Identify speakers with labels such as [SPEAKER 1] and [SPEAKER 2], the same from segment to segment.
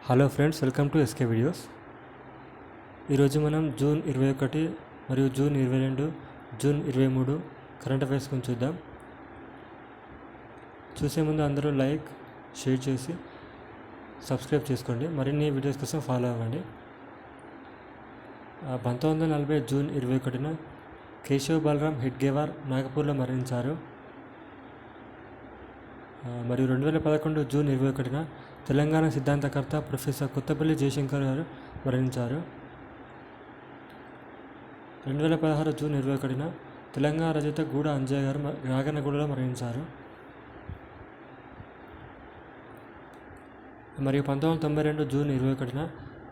[SPEAKER 1] Hello friends, welcome to SK videos. ఈరోజు మనం June 21 మరియు జూన్ 22, జూన్ 23 కరెంట్ అఫైర్స్ గురించి చూద్దాం. చూసే ముందు అందరూ లైక్, షేర్ చేసి సబ్స్క్రైబ్ చేసుకోండి. మరిన్ని వీడియోస్ కోసం ఫాలో అవ్వండి. 1940 జూన్ 21న కేశవ్ బలరామ్ హెడ్గేవార్ నాగపూర్లో మరణించారు. మరియు 2011 జూన్ 21న తెలంగాణ సిద్ధాంతకర్త ప్రొఫెసర్ కొత్తపల్లి జయశంకర్ గారు మరణించారు. 2016 జూన్ 21న తెలంగాణ రచయిత గూడ అంజయ్య గారు రాగనగూడలో మరణించారు. మరియు 1992 జూన్ 21న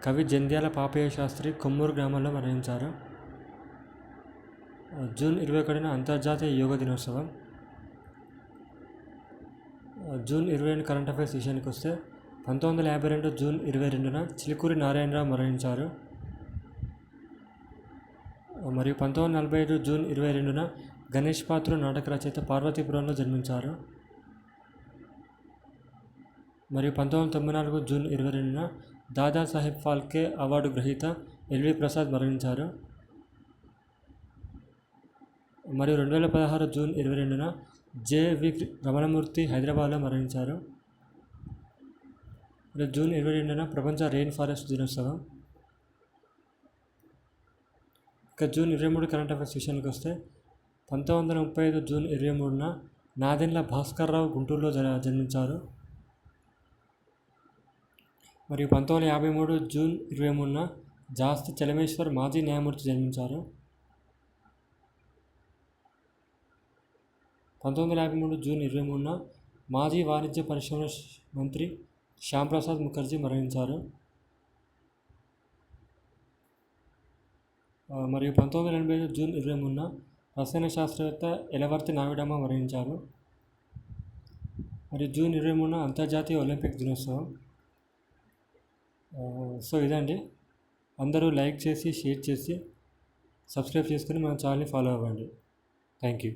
[SPEAKER 1] కవి జంధ్యాల పాపయ్య శాస్త్రి కొమ్మూరు గ్రామంలో మరణించారు. జూన్ 21న అంతర్జాతీయ యోగా దినోత్సవం. జూన్ 22 కరెంట్ అఫైర్స్ విషయానికి వస్తే 1952 జూన్ 22న చిలుకూరి నారాయణరావు మరణించారు. మరియు 1945 జూన్ 22న గణేష్ పాత్ర నాటక రచయిత పార్వతీపురంలో జన్మించారు. మరియు 1994 జూన్ 22న దాదాసాహెబ్ ఫాల్కే అవార్డు గ్రహీత ఎల్వి ప్రసాద్ మరణించారు. మరియు 2016 జూన్ 22న జె.వి. రమణమూర్తి హైదరాబాద్లో మరణించారు. మరియు జూన్ 22న ప్రపంచ రెయిన్ ఫారెస్ట్ దినోత్సవం. ఇక జూన్ 23 కరెంట్ అఫైర్స్ విషయానికి వస్తే 1935 జూన్ 23న నాదెండ్ల భాస్కర్రావు గుంటూరులో జన్మించారు. మరియు 1953 జూన్ 23న జాస్తి చలమేశ్వర్ మాజీ న్యాయమూర్తి జన్మించారు. 1953 జూన్ 23న మాజీ వాణిజ్య పరిశ్రమల మంత్రి శ్యాంప్రసాద్ ముఖర్జీ మరణించారు. మరియు 1985 జూన్ 23న రసాయన శాస్త్రవేత్త ఎలవర్తి నావిడమ్మ మరణించారు. మరియు జూన్ 23న అంతర్జాతీయ ఒలింపిక్ దినోత్సవం. సో ఇదండి. అందరూ లైక్ చేసి, షేర్ చేసి, సబ్స్క్రైబ్ చేసుకుని మన ఛానల్ని ఫాలో అవ్వండి. Thank you.